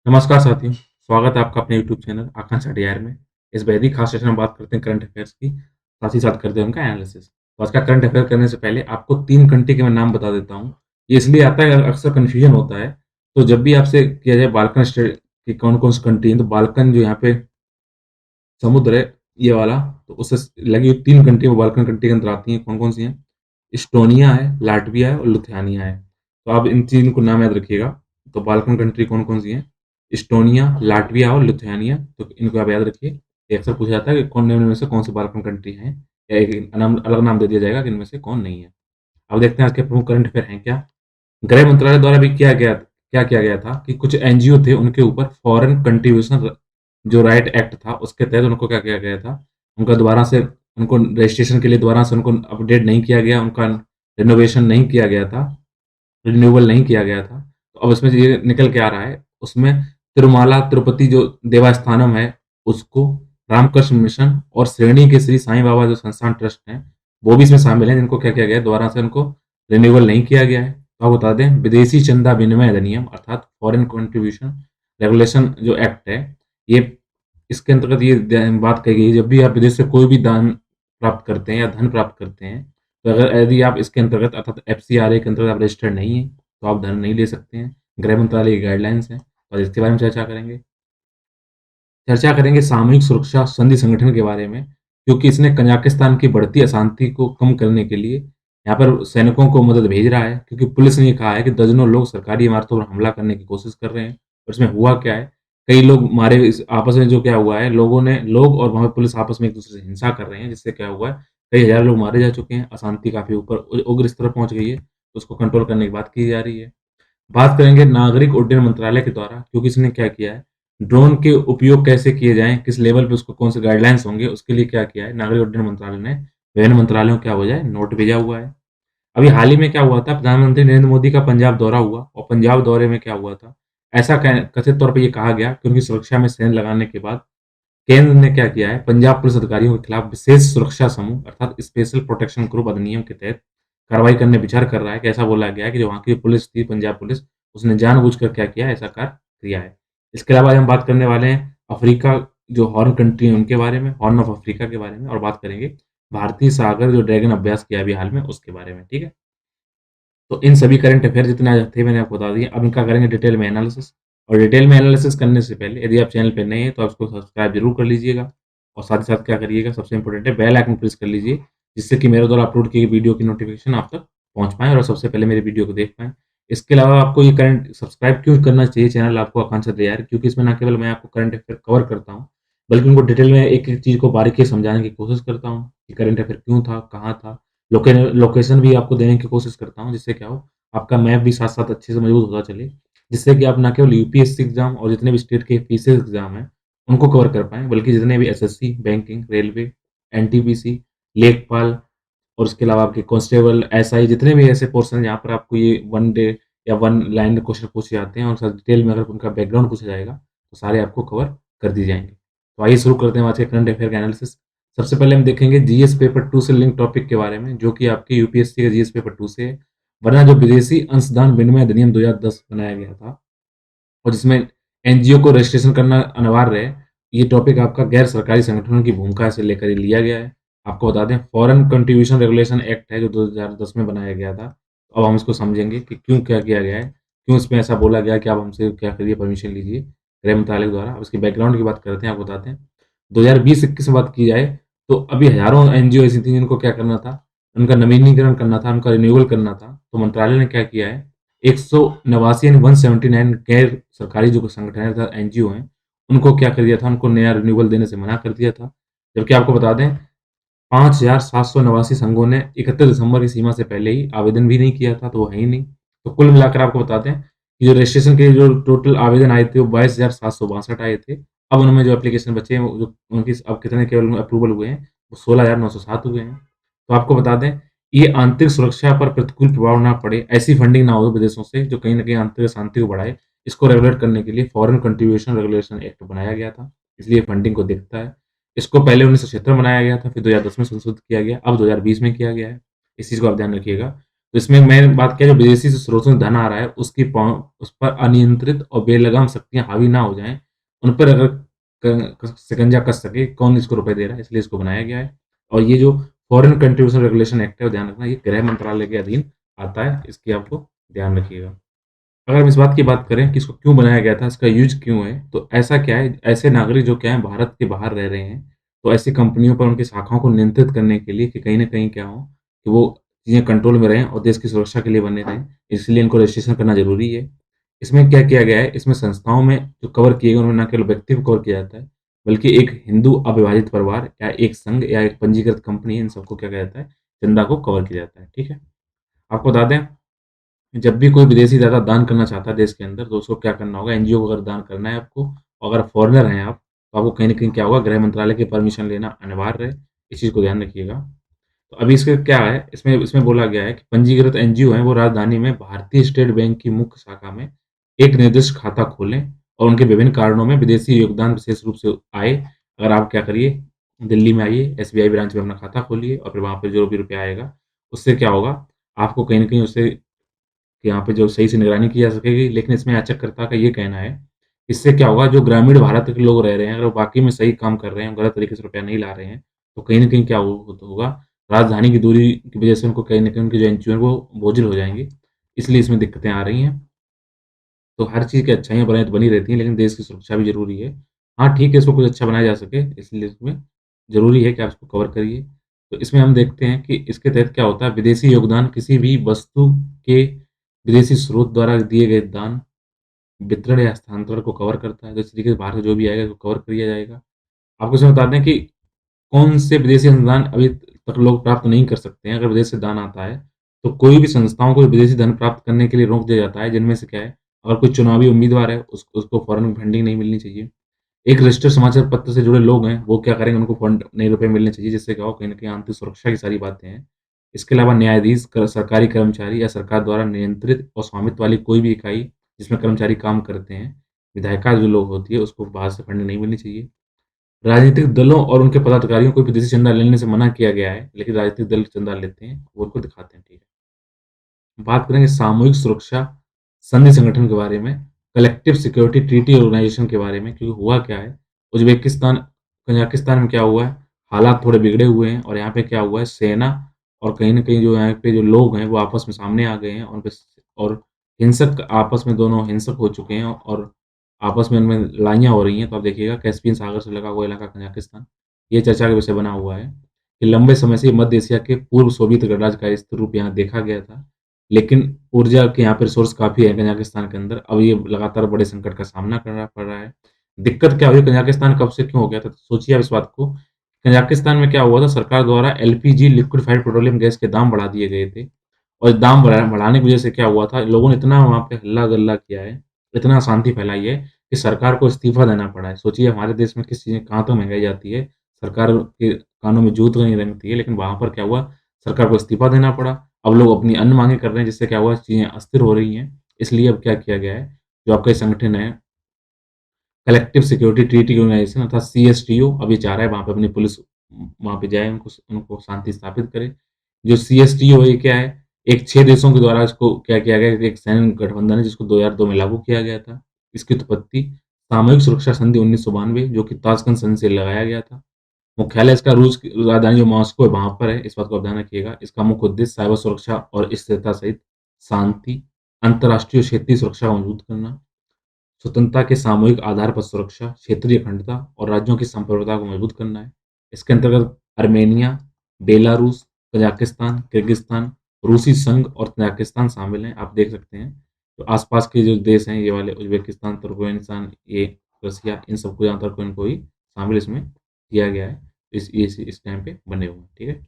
नमस्कार साथियों, स्वागत है आपका अपने यूट्यूब चैनल आकांक्षा डीआर में। इस बेहद ही खास सेशन में बात करते हैं करंट अफेयर्स की, साथ ही साथ करते हैं उनका एनालिसिस। तो आज का करंट अफेयर करने से पहले आपको 3 कंट्री के मैं नाम बता देता हूँ। ये इसलिए आता है अक्सर कन्फ्यूजन होता है, तो जब भी आपसे किया जाए बाल्कन स्टेट की कौन-कौन सी कंट्री है, तो बाल्कन जो यहाँ पे समुद्र है, ये वाला, तो उससे लगी हुई 3 कंट्री वो बाल्कन कंट्री के अंदर आती हैं, कौन-कौन सी हैं? इस्टोनिया है, लाटविया है और लिथुआनिया है। तो आप इन 3 को नाम याद रखिएगा। तो बाल्कन कंट्री कौन-कौन सी हैं? इस्टोनिया, लाटविया और लिथुआनिया। तो इनको आप याद रखिए। ये अक्सर पूछा जाता है कि कौन निम्न में से कौन-सी बाल्कन कंट्री हैं? या एक नाम अलग नाम दे दिया जाएगा कि इनमें से कौन नहीं है। अब देखते हैं आज के प्रमुख करंट अफेयर हैं क्या? गृह मंत्रालय द्वारा भी क्या किया गया था कि कुछ एनजीओ थे, उनके ऊपर फॉरेन कंट्रीब्यूशन जो राइट एक्ट था, उसके तहत उनको क्या किया गया था, उनका दोबारा से उनको रजिस्ट्रेशन के लिए दोबारा से उनको अपडेट नहीं किया गया, उनका रिनोवेशन नहीं किया गया था, रिन्यूअल नहीं किया गया था। तो अब इसमें ये निकल के आ रहा है, उसमें तिरुमाला तिरुपति जो देवस्थानम है, उसको रामकृष्ण मिशन और श्रेणी के श्री साईं बाबा जो संस्थान ट्रस्ट हैं, वो भी इसमें शामिल हैं, जिनको क्या किया गया है, दोबारा से उनको रिन्यूअल नहीं किया गया है। तो आपको बता दें, विदेशी चंदा विनिमय अधिनियम अर्थात फॉरेन कंट्रीब्यूशन रेगुलेशन जो एक्ट है, ये इसके अंतर्गत ये बात कही गई है, जब भी आप विदेश से कोई भी दान प्राप्त करते हैं या धन प्राप्त करते हैं, तो अगर यदि आप इसके अंतर्गत अर्थात एफसीआरए के अंतर्गत आप रजिस्टर्ड नहीं हैं, तो आप धन नहीं ले सकते हैं। गृह मंत्रालय की गाइडलाइंस हैं और इसके बारे में चर्चा करेंगे। चर्चा करेंगे सामूहिक सुरक्षा संधि संगठन के बारे में, क्योंकि इसने कजाकिस्तान की बढ़ती अशांति को कम करने के लिए यहाँ पर सैनिकों को मदद भेज रहा है, क्योंकि पुलिस ने ये कहा है कि दर्जनों लोग सरकारी इमारतों पर हमला करने की कोशिश कर रहे हैं। और इसमें हुआ क्या है, कई लोग मारे इस आपस में जो क्या हुआ है, लोग और वहाँ पे पुलिस आपस में एक-दूसरे से हिंसा कर रहे हैं, जिससे क्या हुआ है, कई हज़ार लोग मारे जा चुके हैं, अशांति काफ़ी ऊपर उग्र स्तर पर पहुँच गई है, तो उसको कंट्रोल करने की बात की जा रही है। बात करेंगे नागरिक उड्डयन मंत्रालय के द्वारा, क्योंकि इसने क्या किया है, ड्रोन के उपयोग कैसे किए जाएँ, किस लेवल पे उसको कौन से गाइडलाइंस होंगे, उसके लिए क्या किया है, नागरिक उड्डयन मंत्रालय ने विभिन्न मंत्रालयों को क्या हो जाए, नोट भेजा हुआ है। अभी हाल ही में क्या हुआ था, प्रधानमंत्री नरेंद्र मोदी का पंजाब दौरा हुआ और पंजाब दौरे में क्या हुआ था, ऐसा कथित तौर पे ये कहा गया कि उनकी सुरक्षा में सैन्य लगाने के बाद केंद्र ने क्या किया है, पंजाब पुलिस अधिकारियों के खिलाफ विशेष सुरक्षा समूह अर्थात स्पेशल प्रोटेक्शन ग्रुप अधिनियम के तहत कार्रवाई करने विचार कर रहा है कि ऐसा बोला गया है कि जो वहाँ की पुलिस थी, पंजाब पुलिस, उसने जानबूझकर क्या किया है, ऐसा कार्य किया है। इसके अलावा आज हम बात करने वाले हैं अफ्रीका जो हॉर्न कंट्री है उनके बारे में, हॉर्न ऑफ अफ्रीका के बारे में, और बात करेंगे भारतीय सागर जो ड्रैगन अभ्यास किया अभी हाल में उसके बारे में, ठीक है? तो इन सभी करंट अफेयर जितने आज थे मैंने आपको बता दिए। अब इनका करेंगे डिटेल में एनालिसिस, और डिटेल में एनालिसिस करने से पहले यदि आप चैनल पे नए हैं तो आप इसको सब्सक्राइब जरूर कर लीजिएगा, और साथ ही साथ क्या करिएगा, सबसे इंपॉर्टेंट है बेल आइकन प्रेस कर लीजिए, जिससे कि मेरे द्वारा अपलोड की गई वीडियो की नोटिफिकेशन आप तक पहुंच पाए और सबसे पहले मेरी वीडियो को देख पाएँ। इसके अलावा आपको ये करंट सब्सक्राइब क्यों करना चाहिए चैनल आपको आकांक्षा तैयार, क्योंकि इसमें न केवल मैं आपको करंट अफेयर कवर करता हूँ, बल्कि उनको डिटेल में एक-एक चीज़ को बारीकी से समझाने की कोशिश करता हूँ कि करंट अफेयर क्यों था, कहाँ था, लोकेशन भी आपको देने की कोशिश करता हूँ, जिससे क्या हो, आपका मैप भी साथ-साथ अच्छे से मजबूत होता चले, जिससे कि आप ना केवल यूपीएससी एग्ज़ाम और जितने भी स्टेट के पीसीएस एग्ज़ाम हैं, उनको कवर कर पाएँ, बल्कि जितने भी एसएससी, बैंकिंग, रेलवे, एनटीपीसी, लेखपाल और उसके अलावा आपके कांस्टेबल, एसआई, जितने भी ऐसे पोर्शन हैं जहाँ पर आपको ये वन डे या वन लाइन क्वेश्चन पूछे जाते हैं और सर डिटेल में अगर उनका बैकग्राउंड पूछा जाएगा, तो सारे आपको कवर कर दिए जाएँगे। तो आइए शुरू करते हैं आज के करंट अफेयर का एनालिसिस। सबसे पहले हम देखेंगे जीएस पेपर 2 से लिंक टॉपिक के बारे में, जो कि आपके यूपीएससी का जीएस पेपर 2 से है। वरना जो विदेशी अंशदान विनिमय अधिनियम 2010 बनाया गया था और जिसमें एनजीओ को रजिस्ट्रेशन करना अनिवार्य है, ये टॉपिक आपका गैर सरकारी संगठनों की भूमिका से लेकर ये लिया गया है। आपको बता दें, फॉरेन कंट्रीब्यूशन रेगुलेशन एक्ट है जो 2010 में बनाया गया था। अब हम इसको समझेंगे कि क्यों क्या किया गया है, क्यों इसमें ऐसा बोला गया है कि आप हमसे क्या करिए, परमिशन लीजिए गृह मंत्रालय द्वारा। अब इसके बैकग्राउंड की बात करते हैं, आपको बताते हैं। 2020-21 में बात की जाए, तो अभी हज़ारों एनजीओ ऐसी थी जिनको क्या करना था, उनका नवीनीकरण करना था, उनका रिन्यूअल करना था। तो मंत्रालय ने क्या किया है, 189 यानी 179 गैर सरकारी जो संगठन है अर्थात एनजीओ हैं, उनको क्या कर दिया था, उनको नया रिन्यूअल देने से मना कर दिया था। जबकि आपको बता दें, 5,789 संघों ने 31 दिसंबर की सीमा से पहले ही आवेदन भी नहीं किया था, तो वो है ही नहीं। तो कुल मिलाकर आपको बता दें कि जो रजिस्ट्रेशन के जो टोटल आवेदन आए थे, वो 22,762 आए थे। अब उनमें जो एप्लीकेशन बचे हैं, वो जो उनकी अब कितने केवल अप्रूवल हुए हैं, वो 16,907 हुए हैं। तो आपको बता दें, ये आंतरिक सुरक्षा पर प्रतिकूल प्रभाव ना पड़े, ऐसी फंडिंग ना हो विदेशों से, जो कहीं न कहीं आंतरिक शांति को बढ़ाए, इसको रेगुलेट करने के लिए फॉरेन कंट्रीब्यूशन रेगुलेशन एक्ट बनाया गया था। इसलिए फंडिंग को देखता है। इसको पहले 1976 में बनाया गया था, फिर 2010 में संशोधित किया गया, अब 2020 में किया गया है। इस चीज़ को आप ध्यान रखिएगा। तो इसमें मैंने बात किया जो विदेशी स्रोतों से धन आ रहा है उसकी उस पर अनियंत्रित और बेलगाम शक्तियाँ हावी ना हो जाएँ, उन पर अगर शिकंजा कस सके, कौन इसको रुपए दे रहा है, इसलिए इसको बनाया गया है। और ये जो फॉरेन कंट्रीब्यूशन रेगुलेशन एक्ट है, ध्यान रखना ये गृह मंत्रालय के अधीन आता है, इसकी आपको ध्यान रखिएगा। अगर हम इस बात की बात करें कि इसको क्यों बनाया गया था, इसका यूज़ क्यों है, तो ऐसा क्या है, ऐसे नागरिक जो क्या है भारत के बाहर रह रहे हैं, तो ऐसी कंपनियों पर उनकी शाखाओं को नियंत्रित करने के लिए कि कहीं न कहीं क्या हो, कि वो चीज़ें कंट्रोल में रहें और देश की सुरक्षा के लिए बने रहें, इसलिए इनको रजिस्ट्रेशन करना ज़रूरी है। इसमें क्या किया गया है, इसमें संस्थाओं में जो कवर किए गए, उनमें ना केवल व्यक्ति को कवर किया जाता है, बल्कि एक हिंदू अविभाजित परिवार या एक संघ या एक पंजीकृत कंपनी, इन सबको क्या किया जाता है, चंदा को कवर किया जाता है, ठीक है? आपको बता दें जब भी कोई विदेशी ज़्यादा दान करना चाहता है देश के अंदर, तो उसको क्या करना होगा, एनजीओ को अगर दान करना है आपको, अगर फॉरेनर हैं आप, तो आपको कहीं न कहीं क्या होगा, गृह मंत्रालय की परमिशन लेना अनिवार्य है। इस चीज़ को ध्यान रखिएगा। तो अभी इसका क्या है, इसमें इसमें बोला गया है कि पंजीकृत एनजीओ हैं, वो राजधानी में भारतीय स्टेट बैंक की मुख्य शाखा में एक निर्दिष्ट खाता खोलें और उनके विभिन्न कारणों में विदेशी योगदान विशेष रूप से आए, अगर आप क्या करिए, दिल्ली में आइए, एसबीआई ब्रांच में अपना खाता खोलिए और फिर वहाँ पे जो भी रुपया आएगा, उससे क्या होगा, आपको कहीं न कहीं उससे कि यहाँ पे जो सही से निगरानी की जा सकेगी। लेकिन इसमें याचककर्ता का ये कहना है, इससे क्या होगा जो ग्रामीण भारत के लोग रह रहे हैं, अगर वो वाक़ई में सही काम कर रहे हैं, गलत तरीके से रुपया नहीं ला रहे हैं, तो कहीं न कहीं क्या होगा, राजधानी की दूरी की वजह से उनको कहीं न कहीं उनके जो एनजीओ हैं वो बोझिल हो जाएँगे। इसलिए इसमें दिक्कतें आ रही हैं। तो हर चीज़ की अच्छाइयाँ बुराइयाँ तो बनी रहती हैं, लेकिन देश की सुरक्षा भी ज़रूरी है। हाँ, ठीक है, इसको कुछ अच्छा बनाया जा सके, इसलिए इसमें ज़रूरी है कि आप इसको कवर करिए। तो इसमें हम देखते हैं कि इसके तहत क्या होता है, विदेशी योगदान किसी भी वस्तु के विदेशी स्रोत द्वारा दिए गए दान, वितरण या हस्तांतरण को कवर करता है। तो इस तरीके से बाहर से जो भी आएगा, उसको कवर कर लिया जाएगा। आपको इसमें बता दें कि कौन से विदेशी अनुदान अभी तक लोग प्राप्त नहीं कर सकते हैं, अगर विदेश से दान आता है, तो कोई भी संस्थाओं को विदेशी धन प्राप्त करने के लिए रोक दिया जाता है, जिनमें से क्या है, अगर कोई चुनावी उम्मीदवार है, उसको फॉरेन फंडिंग नहीं मिलनी चाहिए। एक रजिस्टर्ड समाचार पत्र से जुड़े लोग हैं, वो क्या करेंगे, उनको फंड नहीं रुपए मिलने चाहिए, जिससे क्या हो, कहीं न कहीं आंतरिक सुरक्षा की सारी बातें हैं। इसके अलावा न्यायाधीश, सरकारी कर्मचारी या सरकार द्वारा नियंत्रित और स्वामित्व वाली कोई भी इकाई, जिसमें कर्मचारी काम करते हैं, विधायिका जो लोग होती है, उसको बाहर से फंडिंग नहीं मिलनी चाहिए। राजनीतिक दलों और उनके पदाधिकारियों को विदेशी चंदा लेने से मना किया गया है, लेकिन राजनीतिक दल चंदा लेते हैं, वो उनको दिखाते हैं, ठीक है। बात करेंगे सामूहिक सुरक्षा संधि संगठन के बारे में, कलेक्टिव सिक्योरिटी ट्रीटी ऑर्गेनाइजेशन के बारे में, क्योंकि हुआ क्या है, उज़्बेकिस्तान, कजाकिस्तान में क्या हुआ है, हालात थोड़े बिगड़े हुए हैं और यहाँ पे क्या हुआ है, सेना और कहीं न कहीं जो यहाँ पे जो लोग हैं, वो आपस में सामने आ गए हैं और और हिंसक आपस में दोनों हिंसक हो चुके हैं और आपस में उनमें लड़ाइयाँ हो रही हैं। तो आप देखिएगा कैस्पियन सागर से लगा हुआ इलाका कजाकिस्तान, ये चर्चा का विषय बना हुआ है कि लंबे समय से मध्य एशिया के पूर्व सोवियत गणराज्य का स्थिर रूप यहाँ देखा गया था। लेकिन ऊर्जा के यहाँ पे रिसोर्स काफ़ी है कजाकिस्तान के अंदर। अब ये लगातार बड़े संकट का सामना करना पड़ रहा है। दिक्कत क्या हुई कजाकिस्तान कब से क्यों हो गया था? तो सोचिए आप इस बात को। कजाकिस्तान में क्या हुआ था सरकार द्वारा एलपीजी लिक्विफाइड पेट्रोलियम गैस के दाम बढ़ा दिए गए थे और दाम बढ़ाने की वज़ह से क्या हुआ था लोगों ने इतना वहाँ पे हल्ला-गुल्ला किया है, इतना अशांति फैलाई है कि सरकार को इस्तीफ़ा देना पड़ा है। सोचिए हमारे देश में किस चीज़ें कहाँ तक महँगाई जाती है, सरकार के कानों में जूं तक नहीं रेंगती है, लेकिन वहाँ पर क्या हुआ सरकार को इस्तीफ़ा देना पड़ा। अब लोग अपनी अन्य माँगें कर रहे हैं जिससे क्या हुआ चीज़ें अस्थिर हो रही हैं। इसलिए अब क्या किया गया है, जो आपका ये संगठन है कलेक्टिव सिक्योरिटी ट्रीटी ऑर्गेनाइजेशन अर्थात सीएसटीओ अब ये चाह रहा है वहाँ पे अपनी पुलिस वहाँ पे जाए, उनको उनको शांति स्थापित करे। जो सीएसटीओ है ये क्या है, एक 6 देशों के द्वारा इसको क्या किया गया है, एक सैन्य गठबंधन है जिसको 2002 में लागू किया गया था। इसकी उत्पत्ति सामूहिक सुरक्षा संधि 1992 जो कि ताशकंद संधि से लगाया गया था। मुख्यालय इसका रूस की राजधानी जो मॉस्को है वहाँ पर है, इस बात को आप ध्यान रखिएगा। इसका मुख्य उद्देश्य साइबर सुरक्षा और स्थिरता सहित शांति, अंतर्राष्ट्रीय और क्षेत्रीय सुरक्षा को मजबूत करना, स्वतंत्रता के सामूहिक आधार पर सुरक्षा, क्षेत्रीय अखंडता और राज्यों की संप्रभुता को मजबूत करना है। इसके अंतर्गत अर्मेनिया, बेलारूस, कजाकिस्तान, किर्गिस्तान, रूसी संघ और तजाकिस्तान शामिल हैं। आप देख सकते हैं, तो आस-पास के जो देश हैं ये वाले उज़्बेकिस्तान, तुर्कमेनिस्तान, ये रसिया इन सबको यहाँ तक इनको भी शामिल इसमें किया गया है। इस टाइम पे बने हुए हैं, ठीक है?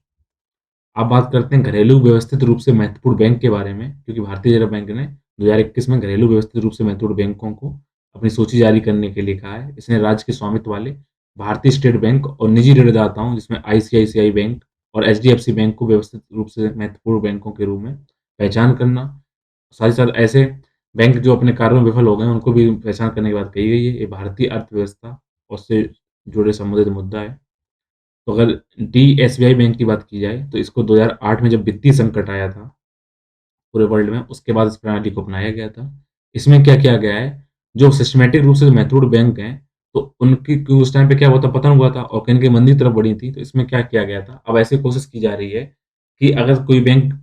अब बात करते हैं घरेलू व्यवस्थित रूप से महत्वपूर्ण बैंक के बारे में, क्योंकि भारतीय रिज़र्व बैंक ने 2021 में घरेलू व्यवस्थित रूप से महत्वपूर्ण बैंकों को अपनी सूची जारी करने के लिए कहा है। इसने राज्य के स्वामित्व वाले भारतीय स्टेट बैंक और निजी ऋणदाताओं जिसमें आईसीआईसीआई बैंक और एचडीएफसी बैंक को व्यवस्थित रूप से महत्वपूर्ण बैंकों के रूप में पहचान करना, साथ ही साथ ऐसे बैंक जो अपने कार्यों में विफल हो गए हैं, उनको भी पहचान करने की बात कही गई है। ये भारतीय अर्थव्यवस्था और उससे जुड़े संबंधित मुद्दा है। तो अगर डीएसबीआई बैंक की बात की जाए, तो इसको 2008 में जब वित्तीय संकट आया था, पूरे वर्ल्ड में, उसके बाद इस प्रणाली को अपनाया गया था। इसमें क्या किया गया है, जो सिस्टमैटिक रूप से जो महत्वपूर्ण बैंक हैं, तो उनकी क्यों उस टाइम पे क्या हुआ था, पतन हुआ था और कहीं न कहीं मंदी की तरफ बढ़ी थी, तो इसमें क्या किया गया था, अब ऐसी कोशिश की जा रही है कि अगर कोई बैंक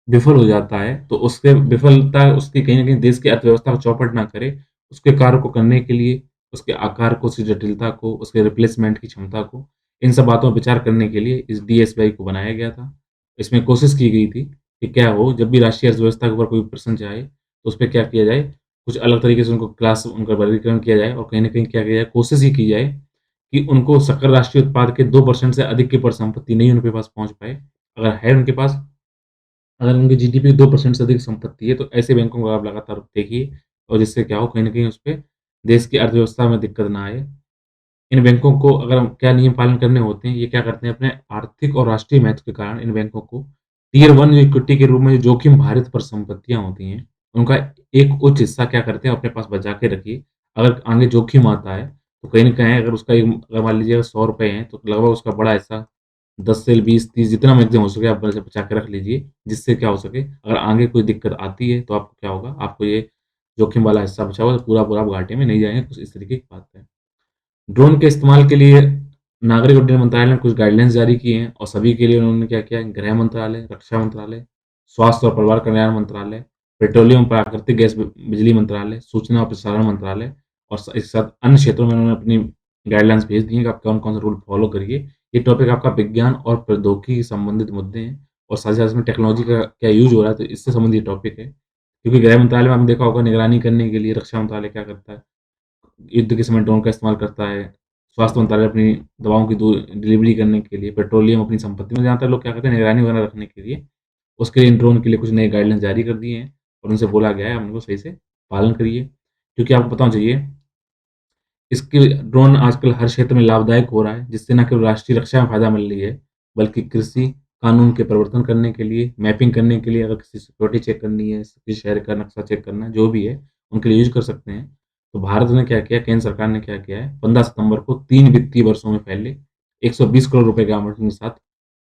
विफल हो जाता है, तो उसके विफलता उसकी कहीं न कहीं देश की अर्थव्यवस्था को चौपट ना करे, उसके कार्य को करने के लिए, उसके आकार को, उसकी जटिलता को, उसके रिप्लेसमेंट की क्षमता को, इन सब बातों पर विचार करने के लिए इस डीएसबीआई को बनाया गया था। इसमें कोशिश की गई थी कि क्या हो, जब भी राष्ट्रीय अर्थव्यवस्था के ऊपर कोई प्रश्न जाए, तो उसपे क्या किया जाए, कुछ अलग तरीके से उनको क्लास उनका वर्गीकरण किया जाए और कहीं न कहीं क्या किया जाए, कोशिश ये की जाए कि उनको सकल राष्ट्रीय उत्पाद के 2% से अधिक की परिसंपत्ति नहीं उनके पास पहुँच पाए। अगर है उनके पास, अगर उनकी जीडीपी 2% से अधिक संपत्ति है, तो ऐसे बैंकों को आप लगातार देखिए और जिससे क्या हो, कहीं न कहीं उसपे देश की अर्थव्यवस्था में दिक्कत ना आए। इन बैंकों को अगर हम क्या नियम पालन करने होते हैं, ये क्या करते हैं, अपने आर्थिक और राष्ट्रीय महत्व के कारण इन बैंकों को टियर 1 इक्विटी के रूप में जो जोखिम भारित परिसंपत्तियाँ होती हैं, उनका एक उच्च हिस्सा क्या करते हैं, अपने पास बचा के रखिए। अगर आगे जोखिम आता है, तो कहीं न कहीं अगर उसका एक अगर मान लीजिए अगर ₹100 हैं, तो लगभग उसका बड़ा हिस्सा 10 से 20, 30 जितना मैक्सिमम हो सके आप पैसे बचा के रख लीजिए, जिससे क्या हो सके, अगर आगे कोई दिक्कत आती है, तो आपको क्या होगा, आपको ये जोखिम वाला हिस्सा बचा हुआ है, तो पूरा-पूरा आप घाटे में नहीं जाएँगे, कुछ इस तरीके की बात है। ड्रोन के इस्तेमाल के लिए नागरिक उड्डयन मंत्रालय ने कुछ गाइडलाइंस जारी की हैं और सभी के लिए उन्होंने क्या किया, गृह मंत्रालय, रक्षा मंत्रालय, स्वास्थ्य और परिवार कल्याण मंत्रालय, पेट्रोलियम और प्राकृतिक गैस बिजली मंत्रालय, सूचना और प्रसारण मंत्रालय और इसके साथ अन्य क्षेत्रों में उन्होंने अपनी गाइडलाइंस भेज दी हैं कि आप कौन-कौन से रूल फॉलो करिए। ये टॉपिक आपका विज्ञान और प्रौद्योगिकी से संबंधित मुद्दे हैं और साथ-साथ इसमें टेक्नोलॉजी का क्या यूज़ हो रहा है, तो इससे संबंधित टॉपिक है। क्योंकि गृह मंत्रालय में आपने देखा होगा निगरानी करने के लिए रक्षा मंत्रालय क्या करता है, युद्ध के समय ड्रोन का इस्तेमाल करता है। स्वास्थ्य मंत्रालय अपनी दवाओं की डिलीवरी करने के लिए, पेट्रोलियम अपनी संपत्ति में ज़्यादातर लोग क्या करते हैं, निगरानी वगैरह रखने के लिए, उसके लिए इन ड्रोन के लिए कुछ नए गाइडलाइंस जारी कर दिए हैं और उनसे बोला गया है आप उनको सही से पालन करिए। क्योंकि आपको पता होना चाहिए, इसके ड्रोन आजकल हर क्षेत्र में लाभदायक हो रहा है, जिससे न केवल राष्ट्रीय रक्षा में फ़ायदा मिल रही है, बल्कि कृषि, कानून के परिवर्तन करने के लिए, मैपिंग करने के लिए, अगर किसी सिक्योरिटी चेक करनी है, किसी शहर का नक्शा चेक करना है, जो भी है, उनके लिए यूज़ कर सकते हैं। तो भारत ने क्या किया, केंद्र सरकार ने क्या किया है, 15 सितंबर को 3 वित्तीय वर्षों में फैले 120 करोड़ रुपए के आवंटन के साथ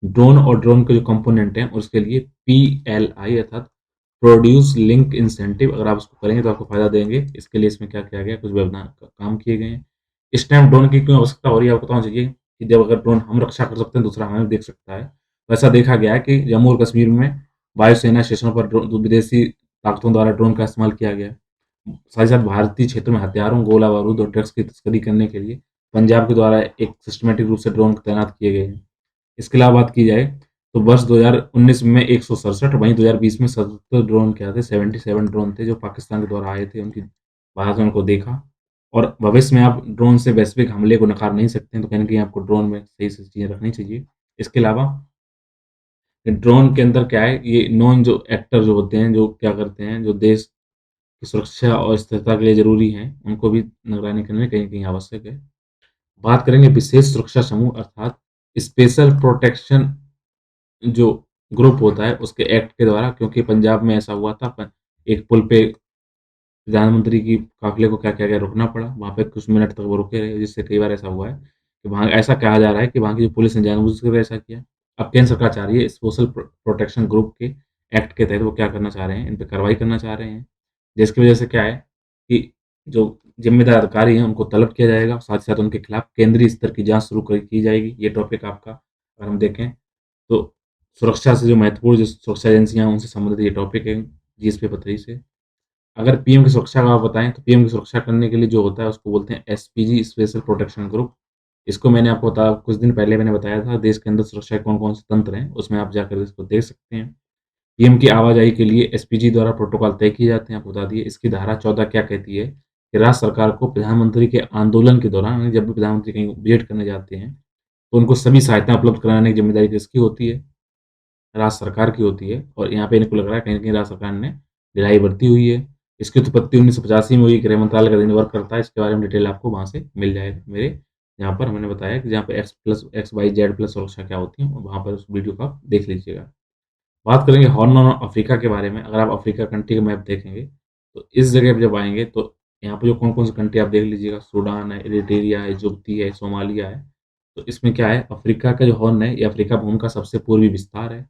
ड्रोन और ड्रोन के जो कंपोनेंट हैं, उसके लिए पीएलआई अर्थात प्रोड्यूस लिंक इंसेंटिव, अगर आप उसको करेंगे तो आपको फ़ायदा देंगे। इसके लिए इसमें क्या किया गया है, कुछ व्यवधान काम किए गए हैं। इस टाइम ड्रोन की क्यों आवश्यकता हो रही है, आपको बताना चाहिए कि जब अगर ड्रोन हम रक्षा कर सकते हैं, दूसरा हमें देख सकता है। तो ऐसा देखा गया है कि जम्मू और कश्मीर में वायुसेना स्टेशनों पर विदेशी ताकतों द्वारा ड्रोन का इस्तेमाल किया गया है। साथ ही साथ भारतीय क्षेत्र में हथियारों, गोला-बारूद और ड्रग्स की तस्करी करने के लिए पंजाब के द्वारा एक सिस्टमैटिक रूप से ड्रोन तैनात किए गए हैं। इसके अलावा बात की जाए, तो वर्ष 2019 में 167, वहीं 2020 में 77 ड्रोन क्या थे, 77 ड्रोन थे जो पाकिस्तान के द्वारा आए थे, उनकी भारत ने उनको देखा। और भविष्य में आप ड्रोन से वैश्विक हमले को नकार नहीं सकते हैं, तो कहीं न कहीं आपको ड्रोन में सही-सही चीज़ें रखनी चाहिए। इसके अलावा ड्रोन के अंदर क्या है, ये नॉन जो एक्टर जो होते हैं, जो क्या करते हैं, जो देश की सुरक्षा और स्थिरता के लिए ज़रूरी हैं, उनको भी निगरानी करनी कहीं न कहीं आवश्यक है। बात करेंगे विशेष सुरक्षा समूह अर्थात स्पेशल प्रोटेक्शन जो ग्रुप होता है, उसके एक्ट के द्वारा, क्योंकि पंजाब में ऐसा हुआ था प एक पुल पे प्रधानमंत्री की काफ़िले को क्या किया गया, रुकना पड़ा। वहाँ पे कुछ मिनट तक वो रुके रहे, जिससे कई बार ऐसा हुआ है कि वहाँ ऐसा कहा जा रहा है कि वहाँ की जो पुलिस ने जानबूझकर ऐसा किया। अब केंद्र सरकार चाह रही है स्पेशल प्रोटेक्शन ग्रुप के एक्ट के तहत वो क्या करना चाह रहे हैं, इन पे कार्रवाई करना चाह रहे हैं। जिसकी वजह से क्या है कि जो जिम्मेदार अधिकारी हैं, उनको तलब किया जाएगा, साथ ही साथ उनके खिलाफ केंद्रीय स्तर की जाँच शुरू की जाएगी। ये टॉपिक आपका अगर हम देखें, तो सुरक्षा से जो महत्वपूर्ण जो सुरक्षा एजेंसियाँ हैं, उनसे संबंधित ये टॉपिक है जीएसपी 32 से। अगर पीएम की सुरक्षा का आप बताएँ, तो पीएम की सुरक्षा करने के लिए जो होता है, उसको बोलते हैं एसपीजी स्पेशल प्रोटेक्शन ग्रुप। इसको मैंने आपको बताया, कुछ दिन पहले मैंने बताया था, देश के अंदर सुरक्षा के कौन-कौन से तंत्र हैं, उसमें आप जाकर इसको देख सकते हैं। पीएम की आवाजाही के लिए एसपीजी द्वारा प्रोटोकॉल तय किए जाते हैं, आपको बता दिए। इसकी धारा 14 क्या कहती है कि राज्य सरकार को प्रधानमंत्री के आंदोलन के दौरान, यानी जब भी प्रधानमंत्री कहीं विज़िट करने जाते हैं, तो उनको सभी सहायता उपलब्ध कराने की ज़िम्मेदारी किसकी होती है? राज्य सरकार की होती है और यहाँ पे इनको लग रहा है कहीं न कहीं राज्य सरकार ने ढिलाई बरती हुई है। इसकी उत्पत्ति 1985 में हुई, गृह मंत्रालय का अधीन वर्क करता है। इसके बारे में डिटेल आपको वहाँ से मिल जाएगा मेरे यहाँ पर मैंने बताया कि जहाँ पे एक्स, वाई, जेड प्लस सुरक्षा क्या होती है, वहाँ पर उस वीडियो को आप देख लीजिएगा। बात करेंगे हॉर्न ऑफ अफ्रीका के बारे में। अगर आप अफ्रीका कंट्री का मैप देखेंगे, तो इस जगह पे जब आएँगे, तो यहाँ पे जो कौन-कौन सी कंट्री आप देख लीजिएगा, सूडान है, इरिट्रिया है, जिबूती है, सोमालिया है। तो इसमें क्या है, अफ्रीका का जो हॉर्न है, ये अफ्रीका भूमि का सबसे पूर्वी विस्तार है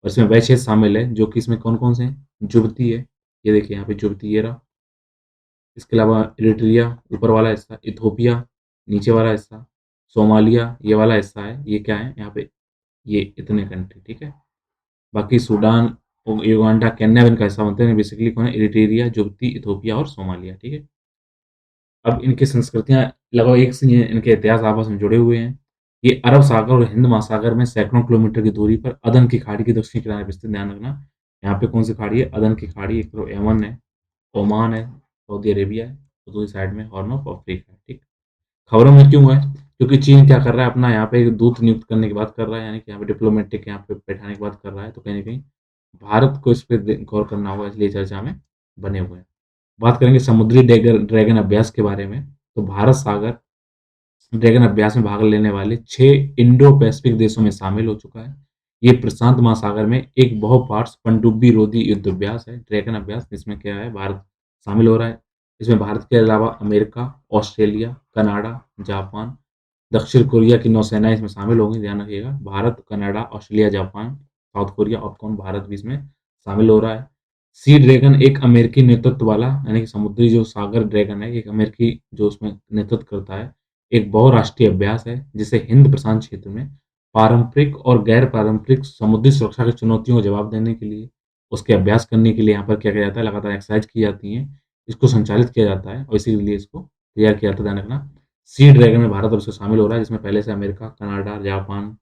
और इसमें वह क्षेत्र शामिल है, जो कि इसमें कौन-कौन से हैं? जिबूती है, ये देखिए यहाँ पे जिबूती ये रहा। इसके अलावा इरिट्रिया ऊपर वाला हिस्सा, इथियोपिया नीचे वाला हिस्सा, सोमालिया ये वाला हिस्सा है, ये क्या है यहाँ पे, ये इतने कंट्री, ठीक है। बाकी सूडान, युगांडा, केन्या इनका हिस्सा बनते हैं। बेसिकली कौन है, इरिट्रिया, जिबूती, इथियोपिया और सोमालिया, ठीक है। अब इनकी संस्कृतियाँ लगभग एक सी हैं, इनके इतिहास आपस में जुड़े हुए हैं। ये अरब सागर और हिंद महासागर में सैकड़ों किलोमीटर की दूरी पर अदन की खाड़ी के दक्षिणी किनारे पे स्थित, ध्यान रखना। यहाँ पे कौन-सी खाड़ी है? अदन की खाड़ी, एक तो यमन है, ओमान है, सऊदी अरेबिया है, और दूसरी साइड में हॉर्न ऑफ अफ्रीका है, ठीक। खबरों में क्यों है? क्योंकि चीन क्या कर रहा है, अपना यहाँ पे दूत नियुक्त करने की बात कर रहा है, यानी कि यहाँ पे डिप्लोमेटिक यहाँ पे बैठाने की बात कर रहा है, तो कहीं न कहीं भारत को इस पे गौर करना होगा, इसलिए चर्चा में बने हुए हैं। बात करेंगे समुद्री ड्रैगन अभ्यास के बारे में, तो भारत सागर ड्रैगन अभ्यास में भाग लेने वाले 6 इंडो-पैसिफिक देशों में शामिल हो चुका है। ये प्रशांत महासागर में एक बहुपार्श्व पनडुब्बी रोधी युद्ध अभ्यास है, ड्रैगन अभ्यास, जिसमें क्या है, भारत शामिल हो रहा है। इसमें भारत के अलावा अमेरिका, ऑस्ट्रेलिया, कनाडा, जापान, दक्षिण कोरिया की नौसेनाएँ इसमें शामिल होंगी, ध्यान रखिएगा। Bharat, Canada, Australia, Japan, south Korea और कौन, भारत भी इसमें शामिल हो रहा है। सी ड्रैगन एक अमेरिकी नेतृत्व वाला, यानी कि समुद्री जो सागर ड्रैगन है, एक अमेरिकी जो उसमें नेतृत्व करता है, एक बहुराष्ट्रीय अभ्यास है, जिसे हिंद प्रशांत क्षेत्र में पारंपरिक और गैर पारंपरिक समुद्री सुरक्षा की चुनौतियों का जवाब देने के लिए, उसके अभ्यास करने के लिए यहाँ पर क्या किया जाता है, लगातार एक्सरसाइज की जाती हैं। इसको संचालित किया जाता है और इसीलिए इसको तैयार किया जाता है, ध्यान रखना। सी ड्रैगन में भारत अब से शामिल हो रहा है, जिसमें पहले से अमेरिका, कनाडा, जापान,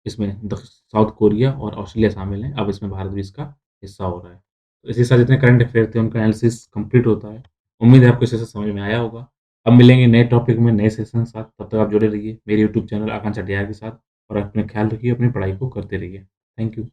इसमें साउथ कोरिया और ऑस्ट्रेलिया शामिल हैं। अब इसमें भारत भी इसका हिस्सा हो रहा है। तो इसी के साथ जितने करंट अफेयर थे, उनका एनालिसिस कंप्लीट होता है। उम्मीद है आपको इसे समझ में आया होगा। अब मिलेंगे नए टॉपिक में, नए सेशन के साथ। तब तक आप जुड़े रहिए मेरे यूट्यूब चैनल आकांक्षा डीआर के साथ, और अपना ख्याल रखिए, अपनी पढ़ाई को करते रहिए। Thank you.